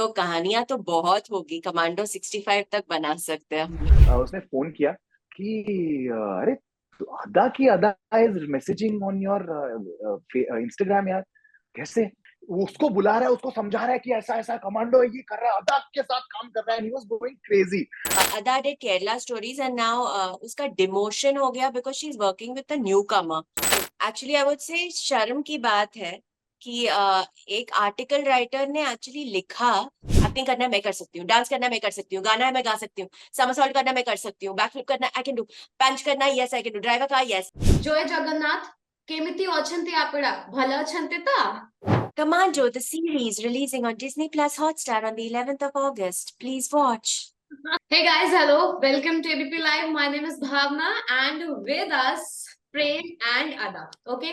तो कहानियां तो बहुत होगी, कमांडो 65 तक बना सकते हैं हम लोग। उसने फोन किया कि अरे तो अदा की अदा is messaging on your Instagram यार, कैसे? वो उसको बुला रहा है, उसको समझा रहा है कि ऐसा ऐसा कमांडो है, ये कर रहा है, अदा के साथ काम कर रहा है, ही वाज गोइंग क्रेजी। अदा did Kerala stories and now उसका डिमोशन हो गया because she is working with the new Qamar. Actually I would say शर्म की बात है कि एक आर्टिकल राइटर ने एक्चुअली लिखा, एक्टिंग करना मैं कर सकती हूँ, डांस करना मैं कर सकती हूँ, गाना मैं गा सकती हूँ, समरसॉल्ट करना मैं कर सकती हूँ, बैकफ्लिप करना आई कैन डू, पंच करना yes I can do, driver car yes. जय जगन्नाथ केमिति अछंती आपड़ा भला अछंती ता Commando, the series releasing on Disney Plus Hotstar on the 11th of August. Please watch. Hey guys, hello, welcome to ABP Live. My name is Bhavna and with us Prem and Ada. Okay,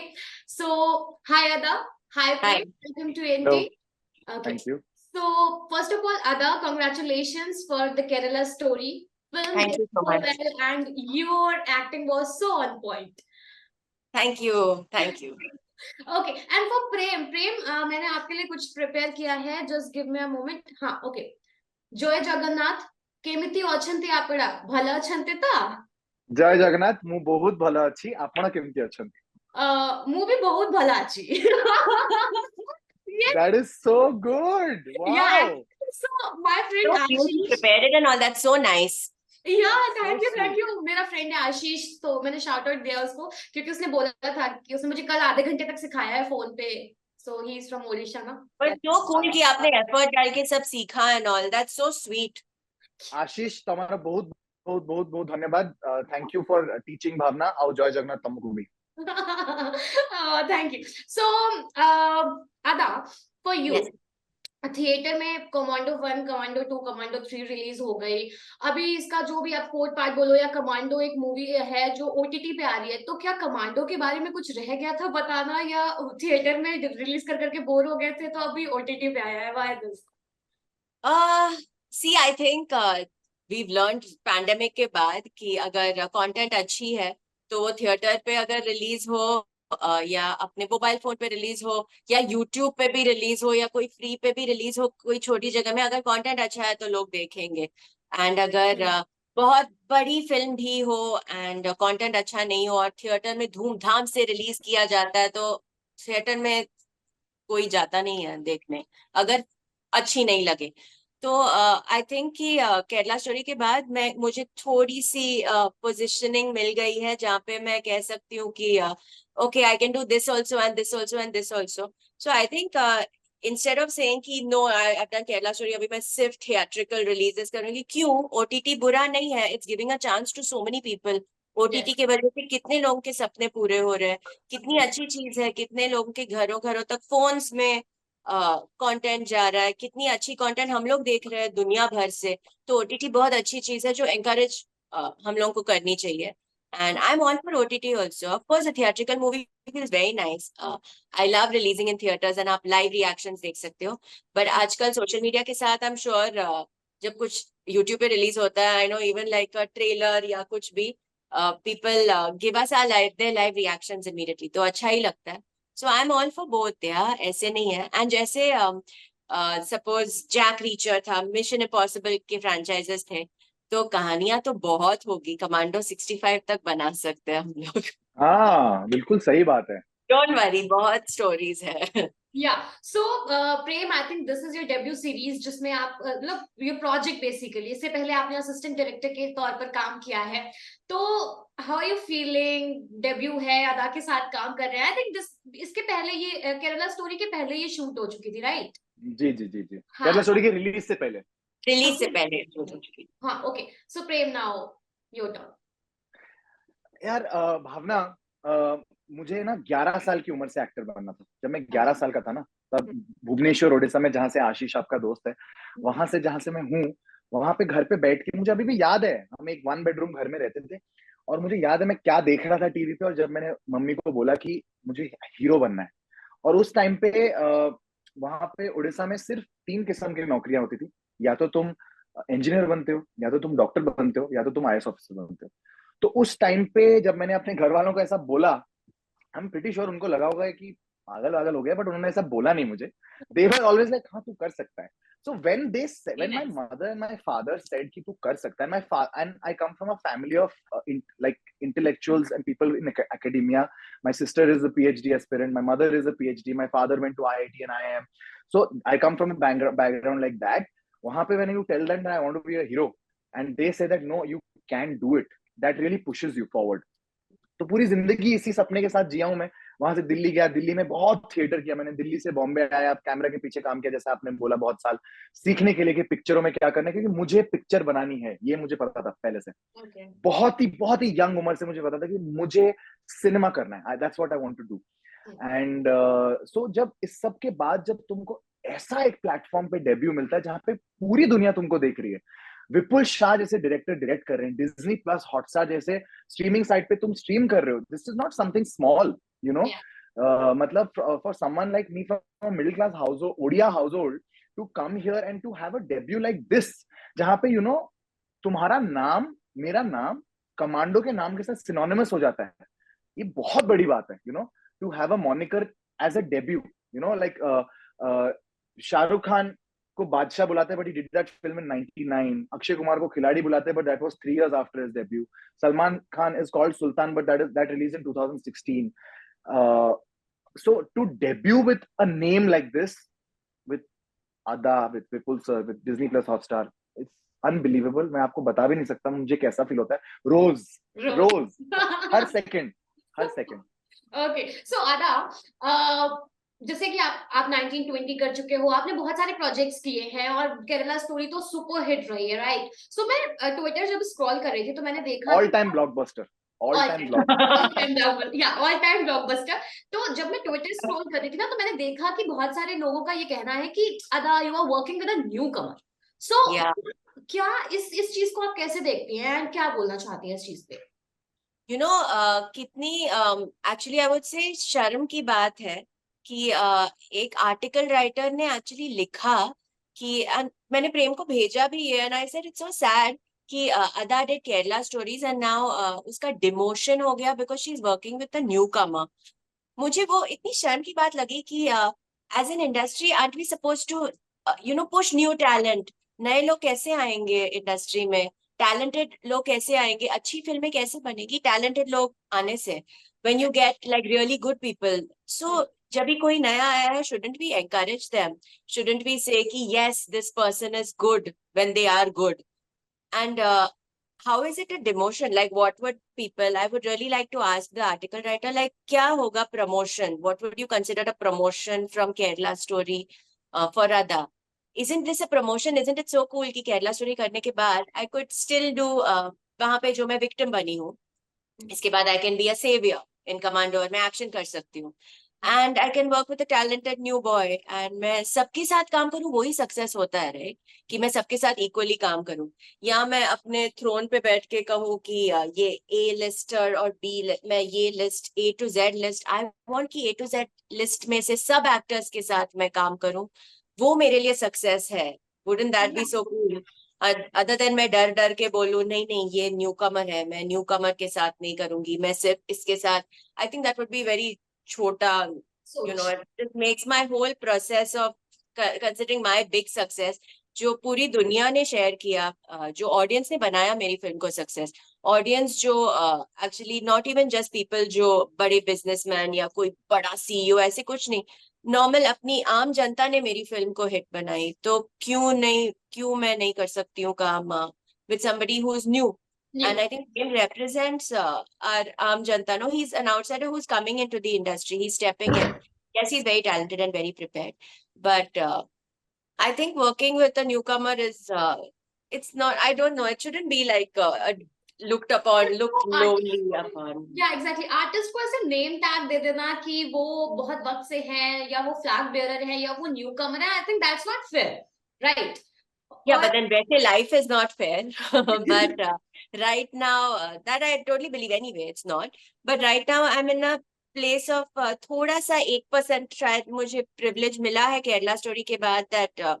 so hi Ada, hi Prem, welcome to NT. Okay, thank you. so first of all Ada, congratulations for the Kerala story. Film Thank did you so so much. well and your acting was so on point. Thank you. Thank you. Okay and for Prem Prem मैंने आपके लिए कुछ prepare किया है, just give me a moment. हाँ okay, जय जगन्नाथ केमिति अछंती आपड़ा भला अछंती ता जय जगन्नाथ, ମୁଁ ବହୁତ ଭଲ ଅଛି, ଆପଣ କେମିତି ଅଛନ୍ତି? ମୁଁ भी बहुत भला अच्छी। yes, That is so good. yeah, Wow. so my friend So cute. You Ashish, prepared it and all. That's so nice. या So thank you thank sweet. You. मेरा फ्रेंड है आशीष, तो मैंने शाउट आउट दिया उसको क्योंकि उसने बोला था कि उसने मुझे कल आधे घंटे तक सिखाया है फोन पे। सो ही इज फ्रॉम ओडिशा ना। But so cool कि आपने effort डाल के सब सीखा and all. That's so sweet. आशीष તમારો बहुत बहुत बहुत बहुत धन्यवाद। Thank you for teaching Bhavna. आओ जय जगन्नाथ तुमको भी। Thank you. So Ada, for you Yes. Theatre में कमांडो 1, कमांडो 2, कमांडो 3 रिलीज हो गई। अभी इसका जो भी आप फोर्थ पार्ट बोलो या कमांडो एक मूवी है जो ओटीटी पे आ रही है, तो क्या कमांडो के बारे में कुछ रह गया था बताना, या थिएटर में रिलीज कर करके बोर हो गए थे तो अभी ओटीटी पे आया है? Why this? See, I think we've learned pandemic के बाद कि अगर कंटेंट अच्छी है तो वो थिएटर पे अगर रिलीज हो या अपने मोबाइल फोन पे रिलीज हो या यूट्यूब पे भी रिलीज हो या कोई फ्री पे भी रिलीज हो, कोई छोटी जगह में अगर कंटेंट अच्छा है तो लोग देखेंगे। एंड अगर बहुत बड़ी फिल्म भी हो एंड कंटेंट अच्छा नहीं हो और थिएटर में धूमधाम से रिलीज किया जाता है तो थिएटर में कोई जाता नहीं है देखने, अगर अच्छी नहीं लगे। तो आई थिंक कि केरला स्टोरी के बाद मैं मुझे थोड़ी सी पोजीशनिंग मिल गई है जहाँ पे मैं कह सकती हूँ कि okay I can do this also and this also and this also. So I think instead of saying कि no I have done Kerala story अभी मैं सिर्फ थिएट्रिकल रिलीजेस करूंगी, क्यों? ओटीटी बुरा नहीं है, it's giving a chance to so many people. OTT yes, की वजह से कितने लोगों के सपने पूरे हो रहे हैं, कितनी अच्छी चीज है, कितने लोगों के घरों घरों तक फोन्स में कंटेंट जा रहा है, कितनी अच्छी कंटेंट हम लोग देख रहे हैं दुनिया भर से। तो ओटीटी बहुत अच्छी चीज है जो एंकरेज हम लोगों को करनी चाहिए। And I am on for OTT also. Of course a theatrical movie feels very nice. I love releasing in theaters and आप लाइव रिएक्शंस देख सकते हो। बट आजकल सोशल मीडिया के साथ आई एम श्योर जब कुछ यूट्यूब पे रिलीज होता है, I know even like a trailer या कुछ भी, people give us our live reactions immediately, तो अच्छा ही लगता है। So I am all for both यार, ऐसे नहीं है। एंड जैसे सपोज जैक रीचर था, मिशन इम्पॉसिबल के फ्रेंचाइजेस थे, तो कहानियां तो बहुत होगी, कमांडो 65 तक बना सकते हैं हम लोग। हाँ बिल्कुल सही बात है। डोंट वरी, बहुत स्टोरीज है। या so Prem, I think this is your debut series जिसमें आप मतलब ये प्रोजेक्ट बेसिकली, इससे पहले आपने असिस्टेंट डायरेक्टर के तौर पर काम किया है, तो how are you feeling? Debut है, अदा के साथ काम कर रहे हैं। आई थिंक दिस, इसके पहले ये केरला स्टोरी के पहले ये शूट हो चुकी थी, राइट? जी जी जी जी, हाँ केरला स्टोरी की रिलीज से पहले। रिलीज से तो पहले। हाँ okay, so Prem now your turn. यार भावना, मुझे ना 11 साल की उम्र से एक्टर बनना था। जब मैं 11 साल का था ना, तब भुवनेश्वर ओडिशा में, जहाँ से आशीष आपका दोस्त है, वहां से जहाँ से मैं हूँ, वहां पे घर पे बैठ के मुझे अभी भी याद है, हम एक 1 बेडरूम घर में रहते थे। और मुझे याद है मैं क्या देख रहा था टीवी पे, और जब मैंने मम्मी को बोला कि मुझे हीरो बनना है। और उस टाइम पे वहां पे उड़ीसा में सिर्फ 3 किस्म की नौकरियां होती थी। या तो तुम इंजीनियर बनते हो, या तो तुम डॉक्टर बनते हो, या तो तुम आईएएस ऑफिसर बनते हो। तो उस टाइम पे जब मैंने अपने घर वालों को ऐसा बोला, हम प्रिटी श्योर उनको लगा होगा कि पागल वागल हो गया, बट उन्होंने ऐसा बोला नहीं मुझे. They were always like, हाँ तू कर सकता है. So when my mother and my father said कि तू कर सकता है, and I come from a family of like intellectuals and people in academia. My sister is a PhD aspirant, my mother is a PhD, my father went to IIT and IIM. So I come from a background like that. वहां पे when you tell them that I want to be a hero, and they say that no, you can do it, that really pushes you forward. तो पूरी जिंदगी इसी सपने के साथ जिया हूं मैं. वहां से दिल्ली गया, दिल्ली में बहुत थिएटर किया मैंने, दिल्ली से बॉम्बे आया, कैमरा के पीछे काम किया, जैसा आपने बोला, बहुत साल सीखने के लिए कि पिक्चरों में क्या करना है, क्योंकि मुझे पिक्चर बनानी है, ये मुझे पता था पहले से. Okay. बहुत ही यंग उम्र से मुझे पता था कि मुझे सिनेमा करना है. That's what I want to do. And so जब इस सब के बाद जब तुमको ऐसा एक प्लेटफॉर्म पे डेब्यू मिलता है जहां पे पूरी दुनिया तुमको देख रही है, विपुल शाह जैसे डायरेक्टर डायरेक्ट कर रहे हैं, डिज्नी प्लस हॉटस्टार जैसे स्ट्रीमिंग साइट पे तुम स्ट्रीम कर रहे हो, this is not something small, you know. मतलब for someone like me from middle class house Odia household to come here and to have a debut like this, जहां पे you know तुम्हारा नाम, मेरा नाम कमांडो के नाम के साथ सिनोनिमस हो जाता है, ये बहुत बड़ी बात है, you know, to have a moniker as a debut, you know. Like Shahrukh Khan को बादशाह बुलाते हैं, but he did that film in 99. Akshay Kumar को खिलाड़ी बुलाते हैं, but that was 3 years after his debut. Salman Khan is called Sultan, but that release in 2016. So to debut with a name like this, with Ada, with Vipul sir, with Disney Plus Hotstar, it's unbelievable. मैं आपको बता भी नहीं सकता मुझे कैसा feel होता है. रोज हर सेकंड. Okay, so Ada, जैसे कि आप 1920 कर चुके हो, आपने बहुत सारे प्रोजेक्ट्स किए हैं और केरला स्टोरी तो सुपर हिट रही है, राइट? सो मैं ट्विटर जब स्क्रॉल कर रही थी तो मैंने देखा all time blockbuster. All time blockbuster. तो जब मैं ट्विटर स्क्रॉल कर रही थी ना, तो मैंने देखा कि बहुत सारे लोगों का ये कहना है कि Ada, you are working with a newcomer. So क्या इस चीज को आप कैसे देखती हैं एंड क्या बोलना चाहती हैं इस चीज पे? यू नो कितनी एक्चुअली आई वुड से शर्म की बात है कि एक आर्टिकल राइटर ने एक्चुअली लिखा कि मैंने प्रेम को भेजा भी है, and I said it's so sad कि Ada did Kerala stories and now उसका डिमोशन हो गया because she is working with the newcomer. मुझे वो इतनी शर्म की बात लगी कि as an industry are we suppose to you know push new talent. नए लोग कैसे आएंगे इंडस्ट्री में, टैलेंटेड लोग कैसे आएंगे, अच्छी फिल्में कैसे बनेगी टैलेंटेड लोग आने से, when you get like really good people. So जब भी कोई नया आया है, shouldn't we encourage them? Shouldn't we say कि yes, this person is good when they are good? And how is it a demotion? Like, what would people, I would really like to ask the article writer, like, kya hoga promotion? What would you consider a promotion from Kerala Story for Radha? Isn't this a promotion? Isn't it so cool कि Kerala Story करने के बाद I could still do वहाँ पे जो मैं victim बनी हूँ, इसके बाद I can be a savior in Commando और मैं action कर सकती हूँ. And I can work with a talented new boy. And मैं सबके साथ काम करूँ, वही सक्सेस होता है, राइट? कि मैं सबके साथ इक्वली काम करूँ, या मैं अपने थ्रोन पे बैठ के कहूँ कि ये ए लिस्टर और बी, मैं ये list A to Z list, I want कि A to Z लिस्ट में से सब एक्टर्स के साथ मैं काम करूँ, वो मेरे लिए सक्सेस है. Wouldn't that be so cool? Other than मैं डर डर के बोलूँ नहीं नहीं ये न्यू कमर है, मैं न्यू कमर के साथ नहीं करूंगी, मैं सिर्फ इसके साथ. I think that would be very छोटा, you know, it makes my whole process of considering my big success, जो पूरी दुनिया ने शेयर किया, जो ऑडियंस ने बनाया मेरी फिल्म को सक्सेस, ऑडियंस जो actually not even just people जो बड़े बिजनेसमैन या कोई बड़ा सीईओ, ऐसे कुछ नहीं, नॉर्मल अपनी आम जनता ने मेरी फिल्म को हिट बनाई. तो क्यों मैं नहीं कर सकती हूँ काम with somebody who is new? And I think Prem represents our Aam Janta. No, he's an outsider who's coming into the industry. He's stepping in. Yes, he's very talented and very prepared. But I think working with a newcomer is, it's not, I don't know, it shouldn't be like looked lowly upon. Yeah, exactly. Artist को ऐसे name tag दे देना कि वो बहुत वक्त से हैं, या वो flag bearer है, या वो newcomer है, I think that's not fair, right? Yeah, but then वैसे life is not fair. But right now, that I totally believe anyway, it's not. But right now, I'm in a place of थोड़ा सा 1% शायद मुझे privilege मिला है Kerala story के बाद, that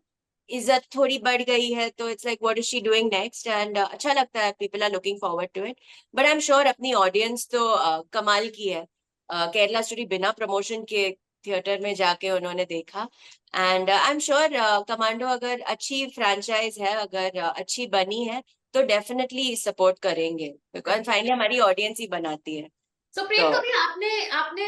इज्जत थोड़ी बढ़ गई है, तो it's like what is she doing next? And अच्छा लगता है, people are looking forward to it. But I'm sure अपनी audience तो कमाल की है. केरला स्टोरी बिना प्रमोशन के थिएटर में जाके उन्होंने देखा। And I am sure commando अगर अच्छी फ्रेंचाइज है, अगर अच्छी बनी है, तो डेफिनेटली सपोर्ट करेंगे, बिकॉज फाइनली हमारी ऑडियंस ही बनाती है। So, प्रेम, तो कभी आपने आपने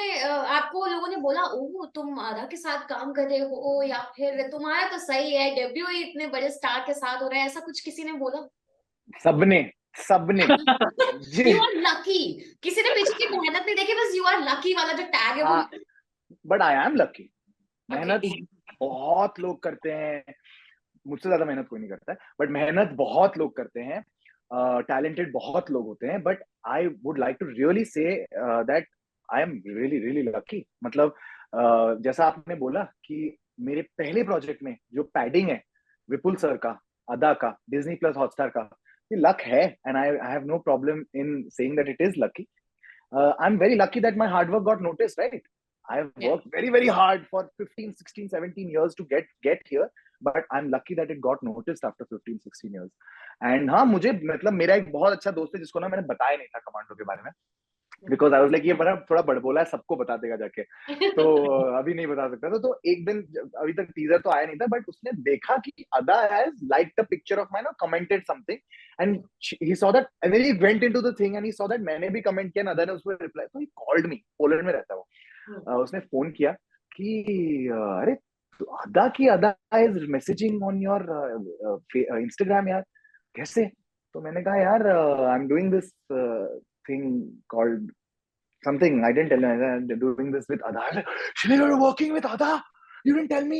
आपको लोगों ने बोला ओह तुम आधा के साथ काम कर रहे हो, या फिर तुम्हारा तो सही है, डेब्यू ही इतने बड़े स्टार के साथ हो रहा है, ऐसा कुछ किसी ने बोला? सबने सबने जी। यू आर लकी, किसी ने पीछे की मेहनत नहीं देखी, बस यू आर लकी वाला जो टैग है वो। But I am lucky. मेहनत Okay. बहुत लोग करते हैं, मुझसे ज्यादा मेहनत कोई नहीं करता है, बट मेहनत बहुत लोग करते हैं, टैलेंटेड बहुत लोग होते हैं, but I would like to really say that I am really really lucky. मतलब जैसा आपने बोला कि मेरे पहले प्रोजेक्ट में जो पैडिंग है विपुल सर का, अदा का, डिज्नी प्लस हॉटस्टार का, ये लक है, and I have no problem in saying that it is lucky. I'm very lucky that my hard work got noticed, right? I have Yeah. worked very, very hard for 15, 16, 17 years to get here, but I'm lucky that it got noticed after 15, 16 years. And हाँ, मुझे मतलब मेरा एक बहुत अच्छा दोस्त है जिसको ना मैंने बताया नहीं था कमांडो के बारे में, बिकॉज आई वाज लाइक ये बड़ा थोड़ा बड़बोला है, सबको बता देगा जाके, तो अभी नहीं बता सकता था। तो एक दिन, अभी तक टीजर तो आया नहीं था, बट उसने देखा कि Ada has liked a picture of mine और commented something, and he saw that, and then he went into the thing and he saw that मैंने भी कमेंट किया, अदा ने उस पर रिप्लाई, तो ही कॉल्ड मी, पोलैंड में रहता है वो, उसने फोन किया कि अरे अदा की, अदा is messaging on your Instagram यार, कैसे? तो मैंने कहा यार I am doing this thing called something. I didn't tell her. I'm doing this with Ada. I was like, Shalini, you're working with Ada? You didn't tell me.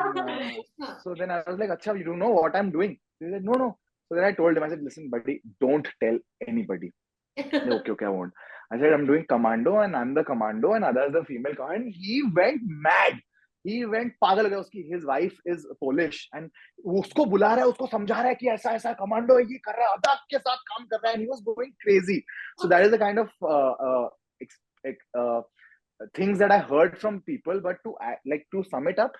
And so then I was like, Acha, you don't know what I'm doing. He said, no. So then I told him, I said, listen, buddy, don't tell anybody. Said, okay, I won't. I said, I'm doing commando and I'm the commando and Ada is the female commando. And he went mad. He went पागल हो गया। उसकी his wife is Polish and उसको बुला रहा है, उसको समझा रहा है कि ऐसा ऐसा कमांडो है, ये कर रहा है, अदा के साथ काम कर रहा है, and he was going crazy. So that is the kind of uh, things that I heard from people. But to like to sum it up,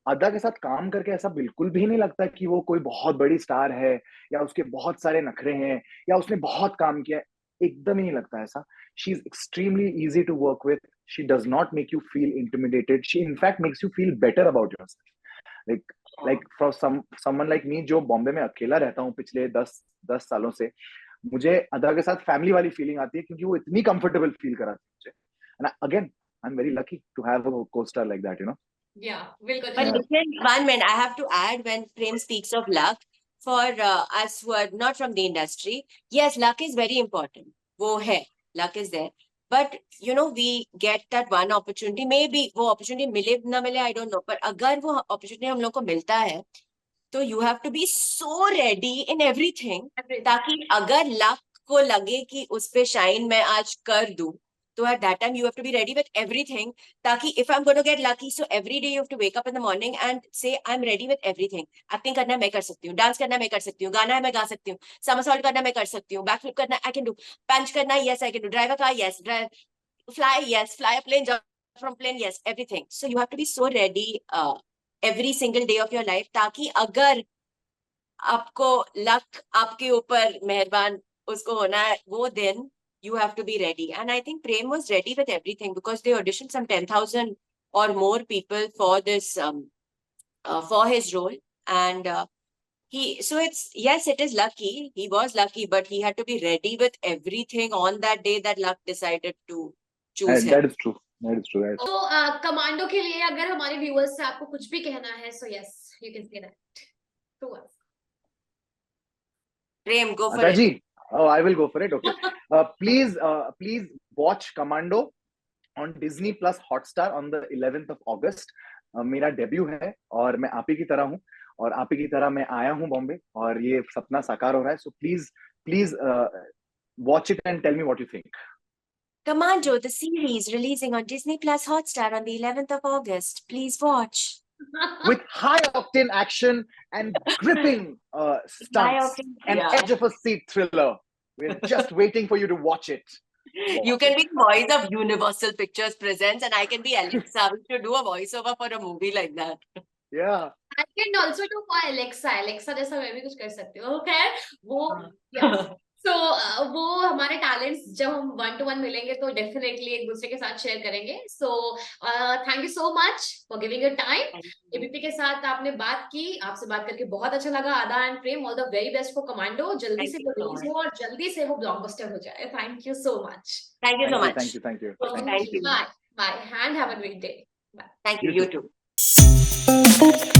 अदा के साथ काम करके ऐसा बिल्कुल भी नहीं लगता कि वो कोई बहुत बड़ी स्टार है या उसके बहुत सारे नखरे हैं या उसने बहुत काम किया है, एकदम ही नहीं लगता ऐसा। She is extremely easy to work with, she does not make you feel intimidated, she in fact makes you feel better about yourself. Like for someone like me जो बॉम्बे में अकेला रहता हूँ पिछले 10 सालों से, मुझे अदा के साथ फैमिली वाली फीलिंग आती है क्योंकि वो इतनी कंफर्टेबल फील कराती है मुझे। And again I am very lucky to have a co-star like that, you know. Yeah, बिल्कुल। But listen, one minute, I have to add, when Prem speaks of luck, for us who are not from the industry, yes, luck is very important. वो है, luck is there. But, you know, we get that one opportunity. Maybe वो opportunity मिले ना मिले, I don't know. पर अगर वो opportunity हम लोग को मिलता है, तो you have to be so ready in everything, ताकि अगर luck को लगे कि उस पे shine मैं आज कर दूं, तो at that time you have to be ready with everything, ताकि if I'm going to get lucky, so every day you have to wake up in the morning and say I'm ready with everything. Acting करना मैं कर सकती हूँ, dance करना मैं कर सकती हूँ, गाना है मैं गा सकती हूँ, somersault करना मैं कर सकती हूँ, backflip करना I can do, punch करना yes I can do, drive a car yes, fly yes, fly a plane, jump from plane yes, everything. So you have to be so ready every single day of your life, ताकि अगर आपको luck आपके ऊपर मेहरबान उसको होना है वो दिन, you have to be ready. And I think Prem was ready with everything because they auditioned some 10,000 or more people for this for his role. And so it's, yes, it is lucky. He was lucky, but he had to be ready with everything on that day that luck decided to choose him. That is true. That is true. That is true. तो commando के लिए अगर हमारे viewers से आपको कुछ भी कहना है, so yes, you can say that to us. Prem, go for Acha it. ji, oh, I will go for it. Okay. Please watch Commando on Disney Plus Hotstar on the 11th of August. मेरा debut है और मैं आप ही की तरह हूँ और आप ही की तरह मैं आया हूँ बॉम्बे और ये सपना साकार हो रहा है. So please watch it and tell me what you think. Commando, the series releasing on Disney Plus Hotstar on the 11th of August. Please watch. With high octane action and gripping stunts and edge of a seat thriller. We're just waiting for you to watch it. You can be voice of Universal Pictures Presents and I can be Alexa. We should do a voiceover for a movie like that. Yeah. I can also do for Alexa. Alexa जैसा मैं भी कुछ कर सकती हूँ. Okay, वो yeah. तो वो हमारे टैलेंट्स जब हम 1-to-1 मिलेंगे तो डेफिनेटली एक दूसरे के साथ शेयर करेंगे. So thank you so much for giving your time. ABP के साथ आपने बात की, आपसे बात करके बहुत अच्छा लगा. आदा and Prem, all the very best for commando. जल्दी से वो रिलीज हो और जल्दी से वो ब्लॉकबस्टर हो जाए. Thank you so much. Thank you so much. Thank you. Thank Thank you. you. Bye and have a great day. Bye. Thank you. You You too. too.